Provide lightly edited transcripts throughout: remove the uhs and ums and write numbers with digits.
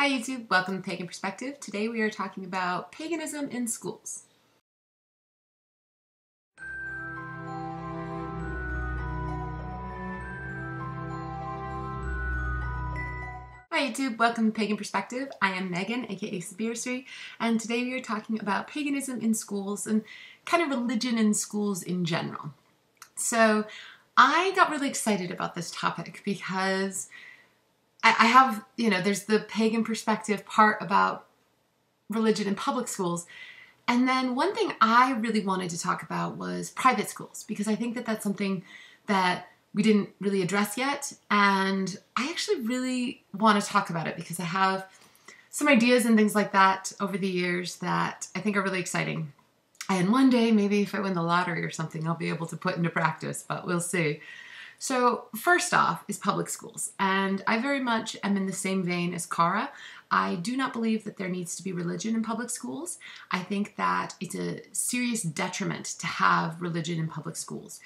Hi YouTube, welcome to Pagan Perspective. Today we are talking about paganism in schools. Hi YouTube, welcome to Pagan Perspective. I am Megan, aka Sabirsri, and today we are talking about paganism in schools and kind of religion in schools in general. So I got really excited about this topic because I have, there's the pagan perspective part about religion in public schools. And then one thing I really wanted to talk about was private schools, because I think that that's something that we didn't really address yet. And I actually really want to talk about it because I have some ideas and things like that over the years that I think are really exciting. And one day, maybe if I win the lottery or something, I'll be able to put into practice, but we'll see. So first off is public schools, and I very much am in the same vein as Kara. I do not believe that there needs to be religion in public schools. I think that it's a serious detriment to have religion in public schools,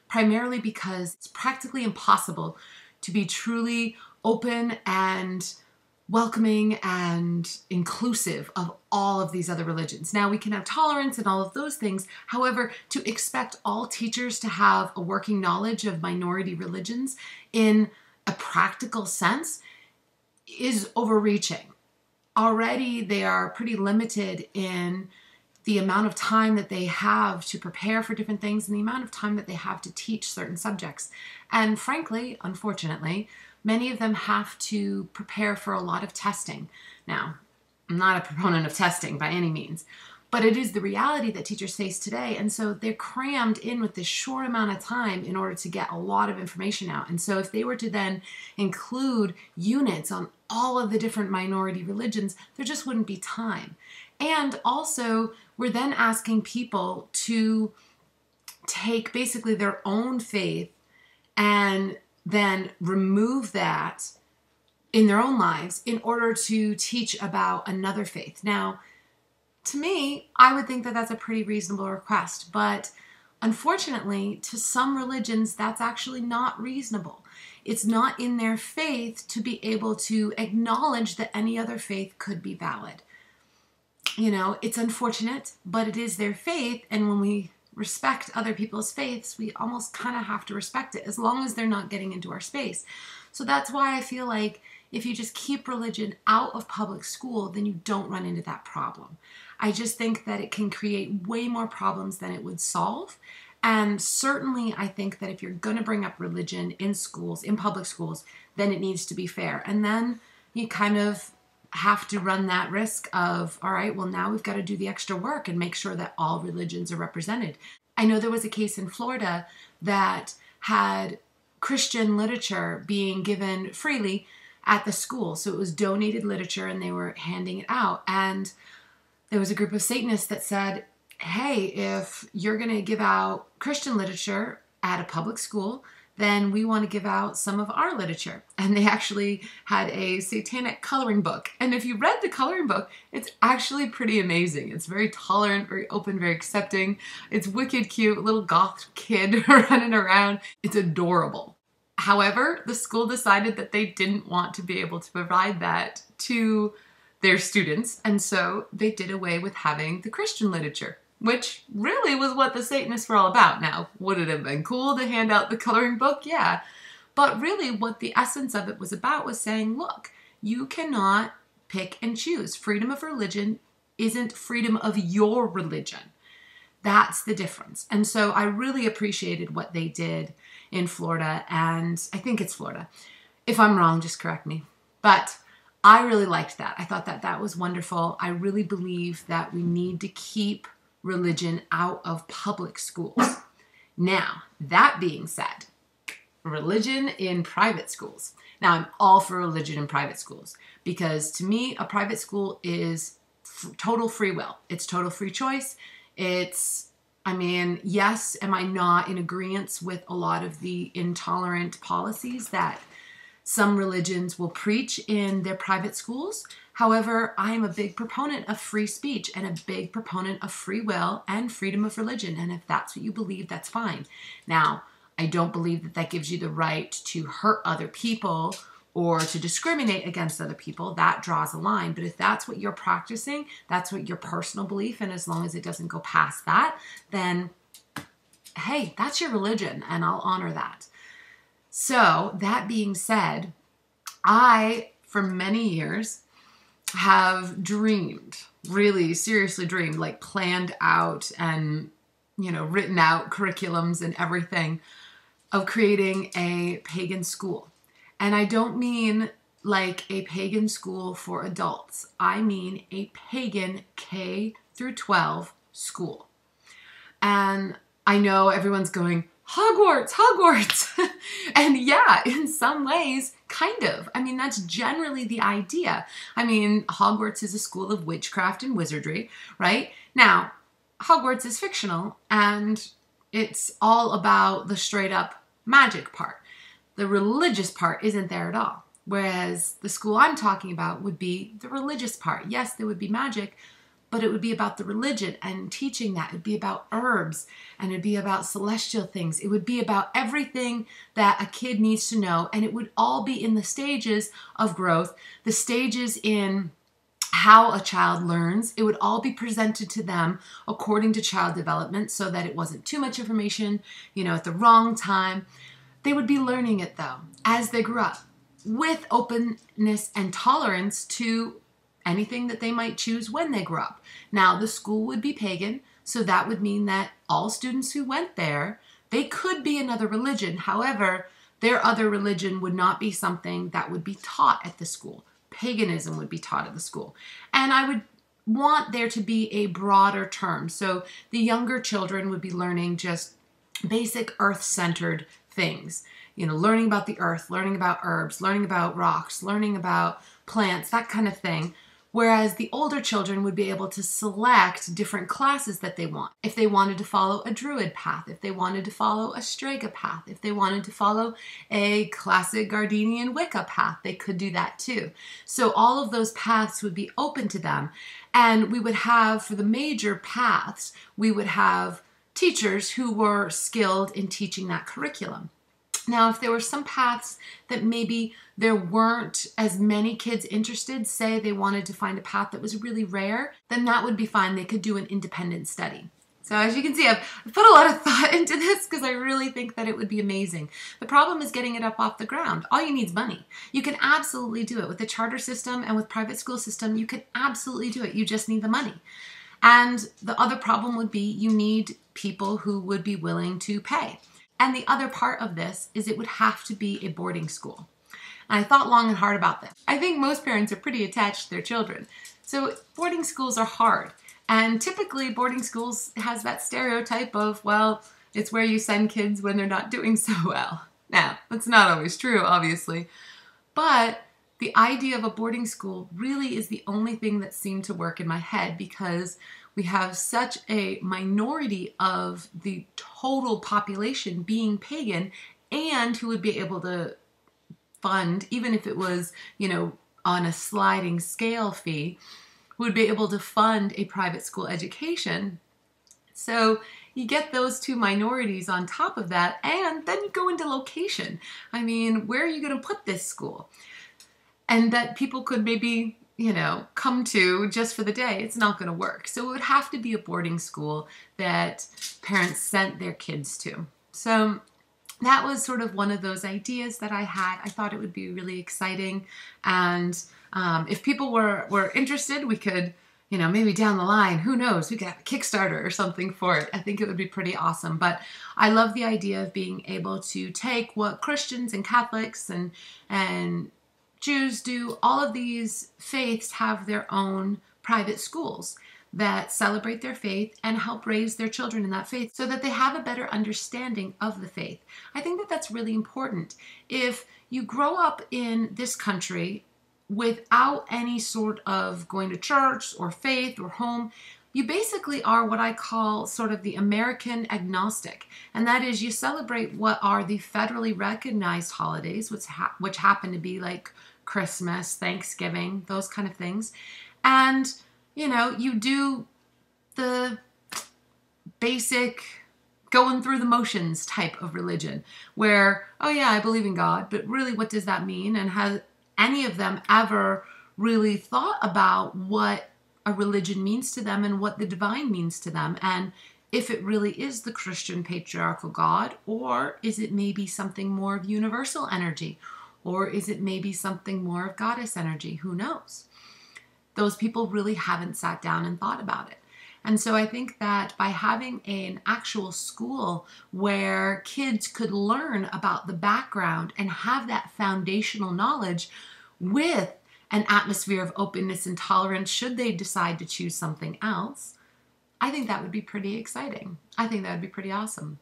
primarily because it's practically impossible to be truly open and welcoming and inclusive of all of these other religions. Now, we can have tolerance and all of those things. However, to expect all teachers to have a working knowledge of minority religions in a practical sense is overreaching. Already, they are pretty limited in the amount of time that they have to prepare for different things and the amount of time that they have to teach certain subjects. And frankly, unfortunately, many of them have to prepare for a lot of testing. Now, I'm not a proponent of testing by any means, but it is the reality that teachers face today. And so they're crammed in with this short amount of time in order to get a lot of information out. And so if they were to then include units on all of the different minority religions, there just wouldn't be time. And also, we're then asking people to take basically their own faith and then remove that in their own lives in order to teach about another faith. Now, to me, I would think that that's a pretty reasonable request, but unfortunately, to some religions, that's actually not reasonable. It's not in their faith to be able to acknowledge that any other faith could be valid. It's unfortunate, but it is their faith, and when we respect other people's faiths, we almost kind of have to respect it as long as they're not getting into our space. So that's why I feel like if you just keep religion out of public school, then you don't run into that problem. I just think that it can create way more problems than it would solve. And certainly I think that if you're going to bring up religion in schools, in public schools, then it needs to be fair. And then you kind of have to run that risk of, all right, well, now we've got to do the extra work and make sure that all religions are represented. I know there was a case in Florida that had Christian literature being given freely at the school. So it was donated literature and they were handing it out. And there was a group of Satanists that said, hey, if you're going to give out Christian literature at a public school, then we want to give out some of our literature. And they actually had a satanic coloring book. And if you read the coloring book, it's actually pretty amazing. It's very tolerant, very open, very accepting. It's wicked cute, little goth kid running around. It's adorable. However, the school decided that they didn't want to be able to provide that to their students. And so they did away with having the Christian literature, which really was what the Satanists were all about. Now, would it have been cool to hand out the coloring book? Yeah. But really what the essence of it was about was saying, look, you cannot pick and choose. Freedom of religion isn't freedom of your religion. That's the difference. And so I really appreciated what they did in Florida, and I think it's Florida. If I'm wrong, just correct me. But I really liked that. I thought that that was wonderful. I really believe that we need to keep religion out of public schools. Now, that being said, religion in private schools. Now, I'm all for religion in private schools because to me, a private school is total free will. It's total free choice. Yes, am I not in agreement with a lot of the intolerant policies that some religions will preach in their private schools? However, I am a big proponent of free speech and a big proponent of free will and freedom of religion. And if that's what you believe, that's fine. Now, I don't believe that that gives you the right to hurt other people or to discriminate against other people, that draws a line. But if that's what you're practicing, that's what your personal belief, and as long as it doesn't go past that, then hey, that's your religion, and I'll honor that. So that being said, I, for many years, have dreamed, really seriously dreamed, like planned out and, written out curriculums and everything of creating a pagan school. And I don't mean like a pagan school for adults. I mean a pagan K through 12 school. And I know everyone's going, Hogwarts, Hogwarts. And yeah, in some ways, kind of. I mean, that's generally the idea. I mean, Hogwarts is a school of witchcraft and wizardry, right? Now, Hogwarts is fictional, and it's all about the straight up magic part. The religious part isn't there at all. Whereas the school I'm talking about would be the religious part. Yes, there would be magic, but it would be about the religion and teaching that. It would be about herbs, and it would be about celestial things. It would be about everything that a kid needs to know, and it would all be in the stages of growth, the stages in how a child learns. It would all be presented to them according to child development so that it wasn't too much information, at the wrong time. They would be learning it, though, as they grew up, with openness and tolerance to anything that they might choose when they grow up. Now, the school would be pagan, so that would mean that all students who went there, they could be another religion. However, their other religion would not be something that would be taught at the school. Paganism would be taught at the school. And I would want there to be a broader term. So the younger children would be learning just basic earth-centered things. Learning about the earth, learning about herbs, learning about rocks, learning about plants, that kind of thing. Whereas the older children would be able to select different classes that they want. If they wanted to follow a druid path, if they wanted to follow a strega path, if they wanted to follow a classic Gardenian Wicca path, they could do that too. So all of those paths would be open to them. And we would have, for the major paths, we would have teachers who were skilled in teaching that curriculum. Now, if there were some paths that maybe there weren't as many kids interested, say they wanted to find a path that was really rare, then that would be fine. They could do an independent study. So as you can see, I've put a lot of thought into this because I really think that it would be amazing. The problem is getting it up off the ground. All you need is money. You can absolutely do it. With the charter system and with private school system, you can absolutely do it. You just need the money. And the other problem would be you need people who would be willing to pay. And the other part of this is it would have to be a boarding school. And I thought long and hard about this. I think most parents are pretty attached to their children. So boarding schools are hard. And typically boarding schools has that stereotype of, well, it's where you send kids when they're not doing so well. Now, that's not always true, obviously. But the idea of a boarding school really is the only thing that seemed to work in my head because we have such a minority of the total population being pagan and who would be able to fund, even if it was, on a sliding scale fee, would be able to fund a private school education. So you get those two minorities on top of that, and then you go into location. I mean, where are you going to put this school? And that people could maybe come to just for the day. It's not going to work. So it would have to be a boarding school that parents sent their kids to. So that was sort of one of those ideas that I had. I thought it would be really exciting. And if people were interested, we could, maybe down the line, who knows, we could have a Kickstarter or something for it. I think it would be pretty awesome. But I love the idea of being able to take what Christians and Catholics and Jews do. All of these faiths have their own private schools that celebrate their faith and help raise their children in that faith so that they have a better understanding of the faith. I think that that's really important. If you grow up in this country without any sort of going to church or faith or home, you basically are what I call sort of the American agnostic. And that is you celebrate what are the federally recognized holidays, which happen to be like Christmas, Thanksgiving, those kind of things. And, you do the basic going through the motions type of religion where, oh yeah, I believe in God, but really what does that mean? And has any of them ever really thought about what a religion means to them and what the divine means to them? And if it really is the Christian patriarchal God, or is it maybe something more of universal energy? Or is it maybe something more of goddess energy? Who knows? Those people really haven't sat down and thought about it. And so I think that by having an actual school where kids could learn about the background and have that foundational knowledge with an atmosphere of openness and tolerance, should they decide to choose something else, I think that would be pretty exciting. I think that would be pretty awesome.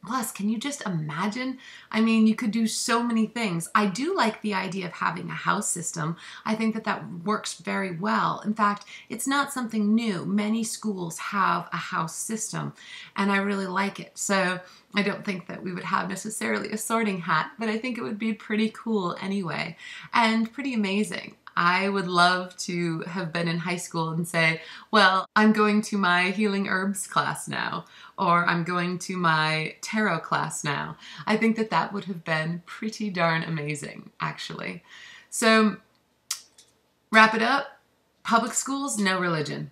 Plus, can you just imagine? I mean, you could do so many things. I do like the idea of having a house system. I think that that works very well. In fact, it's not something new. Many schools have a house system, and I really like it. So I don't think that we would have necessarily a sorting hat, but I think it would be pretty cool anyway, and pretty amazing. I would love to have been in high school and say, well, I'm going to my healing herbs class now, or I'm going to my tarot class now. I think that that would have been pretty darn amazing, actually. So, wrap it up. Public schools, no religion.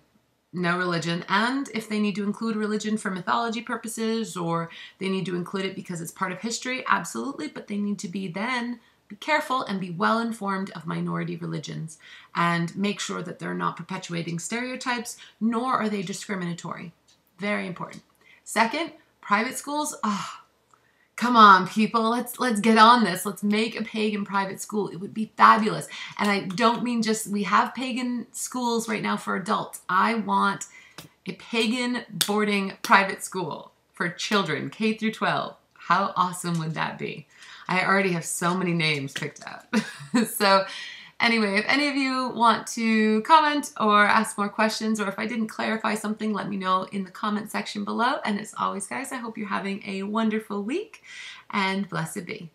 No religion. And if they need to include religion for mythology purposes, or they need to include it because it's part of history, absolutely, but they need to be careful and be well informed of minority religions and make sure that they're not perpetuating stereotypes, nor are they discriminatory. Very important. Second, private schools. Come on, people. Let's get on this. Let's make a pagan private school. It would be fabulous. And I don't mean just we have pagan schools right now for adults. I want a pagan boarding private school for children, K through 12. How awesome would that be? I already have so many names picked out. So anyway, if any of you want to comment or ask more questions, or if I didn't clarify something, let me know in the comment section below. And as always, guys, I hope you're having a wonderful week, and blessed be.